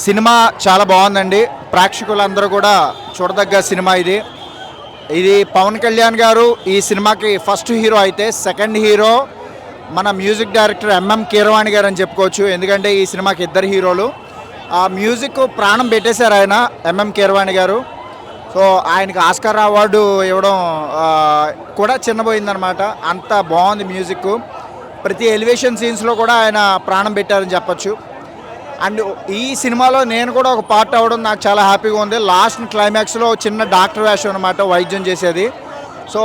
Cinema చాలా బాగుందండి. ప్రేక్షకులందరూ కూడా చూడదగ్గ సినిమా ఇది. ఇది పవన్ కళ్యాణ్ గారు ఈ సినిమాకి ఫస్ట్ హీరో అయితే, సెకండ్ హీరో మన మ్యూజిక్ డైరెక్టర్ ఎంఎం కీరవాణి గారు అని చెప్పుకోవచ్చు. ఎందుకంటే ఈ సినిమాకి ఇద్దరు హీరోలు. ఆ మ్యూజిక్ ప్రాణం పెట్టేశారు ఆయన, ఎంఎం కీరవాణి గారు. సో ఆయనకి ఆస్కార్ అవార్డు ఇవ్వడం కూడా చిన్నపోయిందనమాట. అంత బాగుంది మ్యూజిక్. ప్రతి ఎలివేషన్ సీన్స్లో కూడా ఆయన ప్రాణం పెట్టారని చెప్పచ్చు. అండ్ ఈ సినిమాలో నేను కూడా ఒక పార్ట్ అవ్వడం నాకు చాలా హ్యాపీగా ఉంది. లాస్ట్ క్లైమాక్స్లో చిన్న డాక్టర్ వేషం అనమాట, వైద్యం చేసేది. సో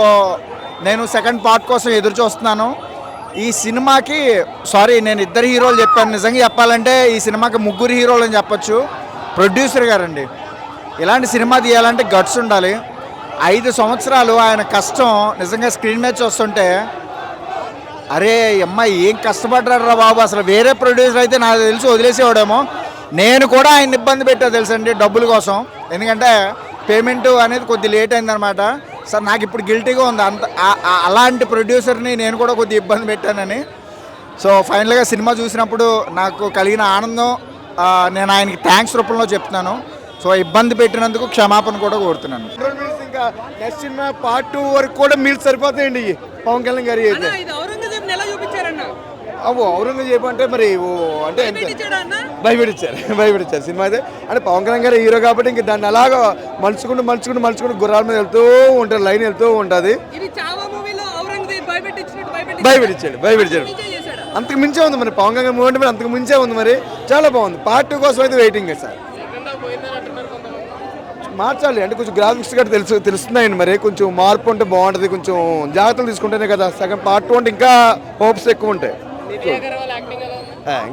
నేను సెకండ్ పార్ట్ కోసం ఎదురు చూస్తున్నాను. ఈ సినిమాకి నేను ఇద్దరు హీరోలు చెప్పాను. నిజంగా చెప్పాలంటే ఈ సినిమాకి ముగ్గురు హీరోలు అని చెప్పచ్చు. ప్రొడ్యూసర్ గారండి, ఇలాంటి సినిమా తీయాలంటే గట్స్ ఉండాలి. 5 సంవత్సరాలు ఆయన కష్టం నిజంగా స్క్రీన్ మీద చూస్తుంటే, అరే అమ్మాయి ఏం కష్టపడ్డారు రా బాబు. అసలు వేరే ప్రొడ్యూసర్ అయితే నాకు తెలిసి వదిలేసేవాడేమో. నేను కూడా ఆయన ఇబ్బంది పెట్టా తెలుసండి డబ్బుల కోసం. ఎందుకంటే పేమెంట్ అనేది కొద్ది లేట్ అయిందనమాట. సార్ నాకు ఇప్పుడు గిల్టీగా ఉంది. అలాంటి ప్రొడ్యూసర్ని నేను కూడా కొద్ది ఇబ్బంది పెట్టానని. సో ఫైనల్గా సినిమా చూసినప్పుడు నాకు కలిగిన ఆనందం నేను ఆయనకి థ్యాంక్స్ రూపంలో చెప్తున్నాను. సో ఇబ్బంది పెట్టినందుకు క్షమాపణ కూడా కోరుతున్నాను. ఇంకా నెక్స్ట్ సినిమా పార్ట్ 2 వరకు కూడా మీరు సరిపోతాయండి పవన్ కళ్యాణ్ గారి అయితే. ఔరంగజేబు అంటే మరి అంటే భయపెట్టించారు సినిమా అయితే. అంటే పవన్ కళ్యాణ్ గారు హీరో కాబట్టి ఇంక దాన్ని అలాగా మలుచుకుంటూ గుర్రాల మీద వెళ్తూ ఉంటారు, లైన్ వెళ్తూ ఉంటుంది. భయపెట్టించాడు. అంతకు మించే ఉంది మరి పవన్ కళ్యాణ్ మూవీ అంటే మరి అంతకు మించే ఉంది. మరి చాలా బాగుంది. పార్ట్ 2 కోసం అయితే వెయిటింగ్ సార్. మార్చాలి అంటే కొంచెం గ్రాఫిక్స్ గట్రా తెలుస్తున్నాయండి. మరి కొంచెం మార్పు ఉంటే బాగుంటుంది. కొంచెం జాగ్రత్తలు తీసుకుంటేనే కదా. సెకండ్ పార్ట్ 2 అంటే ఇంకా హోప్స్ ఎక్కువ ఉంటాయి.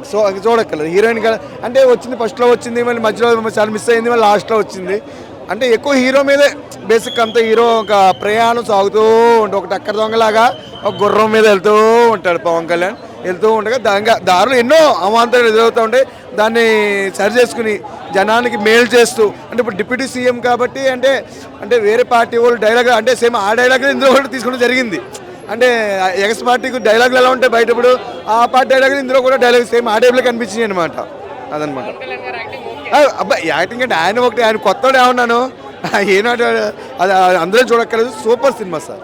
సో చూడక్కర్లేదు హీరోయిన్ కదా. అంటే వచ్చింది ఫస్ట్లో వచ్చింది, మళ్ళీ మధ్యలో చాలా మిస్ అయింది, మళ్ళీ లాస్ట్లో వచ్చింది. అంటే ఎక్కువ హీరో మీదే బేసిక్ అంతా. హీరో ఒక ప్రయాణం సాగుతూ ఉంటాడు, ఒక టక్కర దొంగలాగా ఒక గుర్రం మీద వెళ్తూ ఉంటాడు పవన్ కళ్యాణ్. వెళ్తూ ఉండగా దారులు ఎన్నో అవాంతరాలు ఎదురవుతూ ఉంటాయి. దాన్ని సరి చేసుకుని జనానికి మేలు చేస్తూ, అంటే ఇప్పుడు డిప్యూటీ సీఎం కాబట్టి అంటే వేరే పార్టీ వాళ్ళు డైలాగ్ అంటే సేమ్ ఆ డైలాగ్ ఇందులో కూడా తీసుకోవడం జరిగింది. అంటే ఎక్స్ పార్టీకి డైలాగులు ఎలా ఉంటాయి బయట, ఇప్పుడు ఆ పార్టీ డైలాగులు ఇందులో కూడా డైలాగ్ సేమ్ ఆ టైప్లో కనిపించినాయి అనమాట. అదనమాట. అబ్బాయి యాక్టింగ్ అంటే ఆయన ఒకటి, ఆయన కొత్తవాడు ఏమన్నాను ఏనాడు అది అందరూ చూడక్కర్లేదు. Super cinema sir.